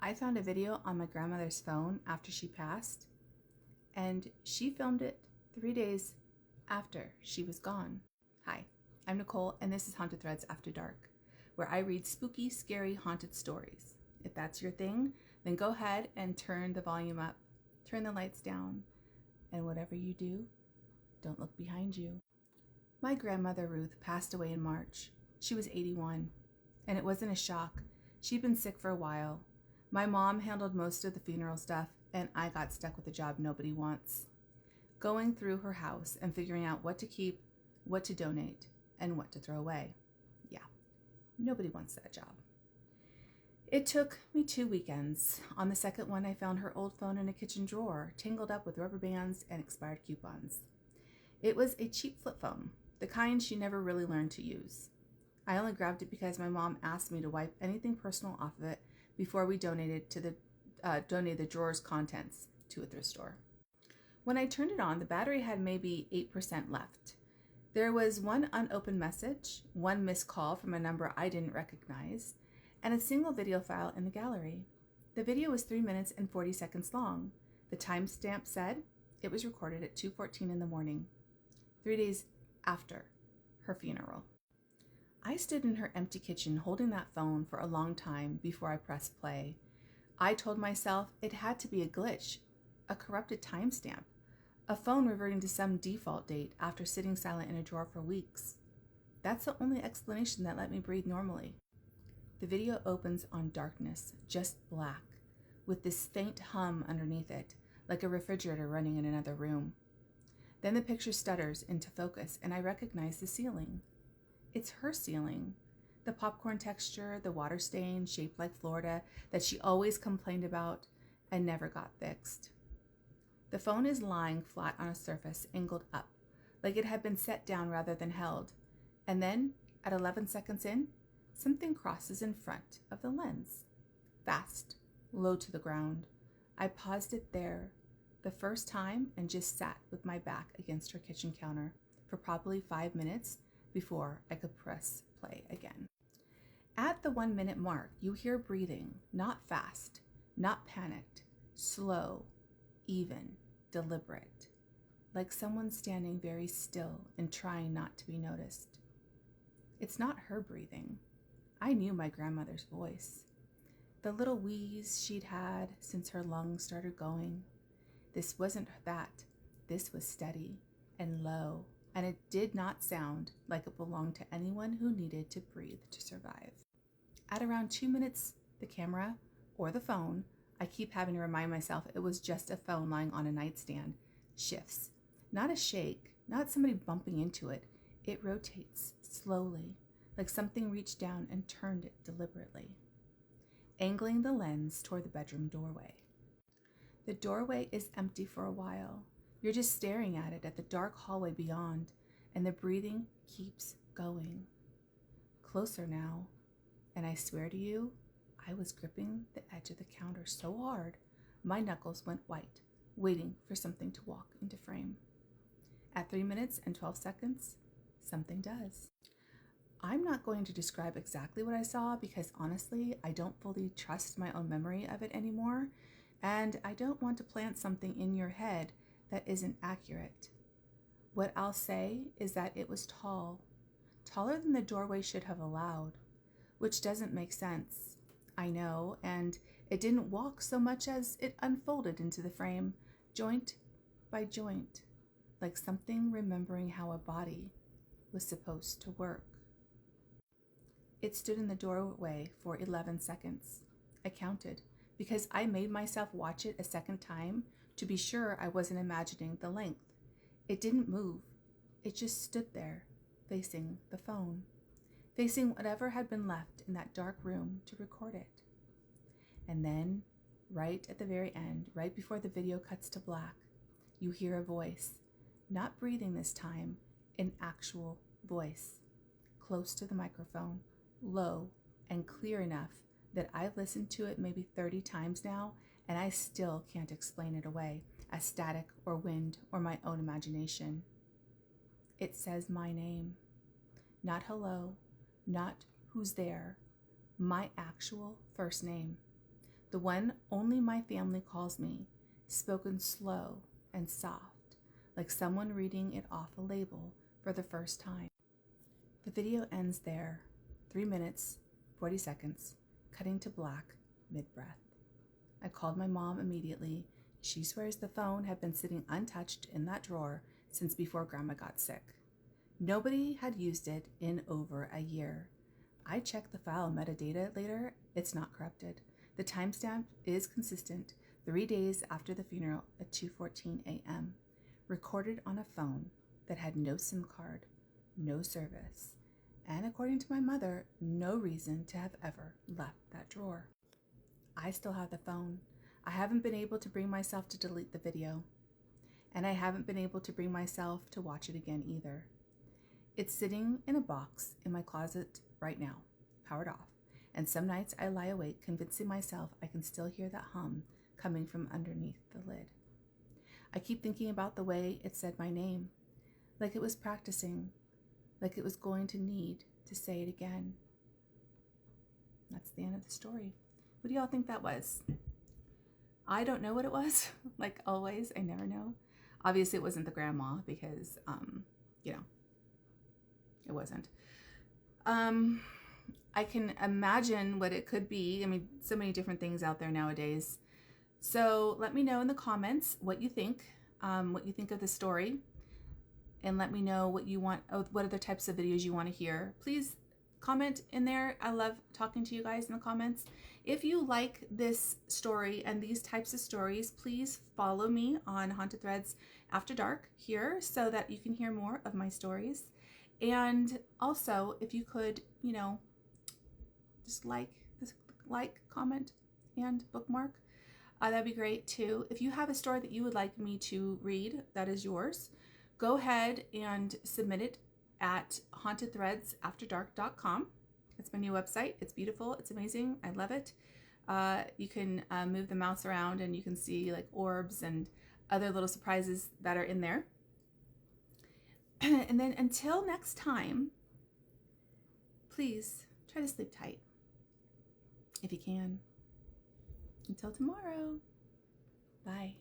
I found a video on my grandmother's phone after she passed, and she filmed it 3 days after she was gone. Hi, I'm Nicole, and this is Haunted Threads After Dark, where I read spooky, scary, haunted stories. If that's your thing, then go ahead and turn the volume up, turn the lights down, and whatever you do, don't look behind you. My grandmother Ruth passed away in March. She was 81, and it wasn't a shock. She'd been sick for a while. My mom handled most of the funeral stuff, and I got stuck with a job nobody wants. Going through her house and figuring out what to keep, what to donate, and what to throw away. Yeah, nobody wants that job. It took me 2 weekends. On the second one, I found her old phone in a kitchen drawer, tangled up with rubber bands and expired coupons. It was a cheap flip phone, the kind she never really learned to use. I only grabbed it because my mom asked me to wipe anything personal off of it before we donated the drawer's contents to a thrift store. When I turned it on, the battery had maybe 8% left. There was one unopened message, one missed call from a number I didn't recognize, and a single video file in the gallery. The video was 3 minutes and 40 seconds long. The timestamp said it was recorded at 2:14 in the morning, 3 days after her funeral. I stood in her empty kitchen holding that phone for a long time before I pressed play. I told myself it had to be a glitch, a corrupted timestamp, a phone reverting to some default date after sitting silent in a drawer for weeks. That's the only explanation that let me breathe normally. The video opens on darkness, just black, with this faint hum underneath it, like a refrigerator running in another room. Then the picture stutters into focus, and I recognize the ceiling. It's her ceiling. The popcorn texture, the water stain shaped like Florida that she always complained about and never got fixed. The phone is lying flat on a surface, angled up, like it had been set down rather than held. And then, at 11 seconds in, something crosses in front of the lens. Fast, low to the ground. I paused it there, the first time, and just sat with my back against her kitchen counter for probably 5 minutes before I could press play again. At the 1 minute mark, you hear breathing, not fast, not panicked, slow, even, deliberate, like someone standing very still and trying not to be noticed. It's not her breathing. I knew my grandmother's voice, the little wheeze she'd had since her lungs started going. This wasn't that. This was steady and low, and it did not sound like it belonged to anyone who needed to breathe to survive. At around 2 minutes, the camera, or the phone, I keep having to remind myself it was just a phone lying on a nightstand, shifts. Not a shake, not somebody bumping into it. It rotates slowly, like something reached down and turned it deliberately, angling the lens toward the bedroom doorway. The doorway is empty for a while. You're just staring at the dark hallway beyond, and the breathing keeps going. Closer now, and I swear to you, I was gripping the edge of the counter so hard, my knuckles went white, waiting for something to walk into frame. At 3 minutes and 12 seconds, something does. I'm not going to describe exactly what I saw because honestly, I don't fully trust my own memory of it anymore, and I don't want to plant something in your head that isn't accurate. What I'll say is that it was tall, taller than the doorway should have allowed, which doesn't make sense, I know, and it didn't walk so much as it unfolded into the frame, joint by joint, like something remembering how a body was supposed to work. It stood in the doorway for 11 seconds. I counted, because I made myself watch it a second time to be sure I wasn't imagining the length. It didn't move. It just stood there, facing the phone, facing whatever had been left in that dark room to record it. And then, right at the very end, right before the video cuts to black, you hear a voice, not breathing this time, an actual voice, close to the microphone, low and clear enough that I've listened to it maybe 30 times now, and I still can't explain it away as static or wind or my own imagination. It says my name. Not hello, not who's there, my actual first name. the one only my family calls me, spoken slow and soft, like someone reading it off a label for the first time. The video ends there, 3 minutes, 40 seconds, cutting to black mid-breath. I called my mom immediately. She swears the phone had been sitting untouched in that drawer since before Grandma got sick. Nobody had used it in over a year. I checked the file metadata later. It's not corrupted. The timestamp is consistent, 3 days after the funeral at 2:14 a.m., recorded on a phone that had no SIM card, no service, and according to my mother, no reason to have ever left that drawer. I still have the phone. I haven't been able to bring myself to delete the video, and I haven't been able to bring myself to watch it again either. It's sitting in a box in my closet right now, powered off, and some nights I lie awake convincing myself I can still hear that hum coming from underneath the lid. I keep thinking about the way it said my name, like it was practicing, like it was going to need to say it again. That's the end of the story. What do y'all think that was? I don't know what it was. Like always, I never know. Obviously, it wasn't the grandma because, it wasn't. I can imagine what it could be. I mean, so many different things out there nowadays. So let me know in the comments what you think of the story, and let me know what you want, what other types of videos you want to hear. Please comment in there. I love talking to you guys in the comments. If you like this story and these types of stories, please follow me on Haunted Threads After Dark here so that you can hear more of my stories. And also, if you could, just like, comment, and bookmark, that'd be great too. If you have a story that you would like me to read, that is yours. Go ahead and submit it at hauntedthreadsafterdark.com. It's my new website. It's beautiful. It's amazing. I love it. You can move the mouse around and you can see like orbs and other little surprises that are in there. And then until next time, please try to sleep tight if you can. Until tomorrow. Bye.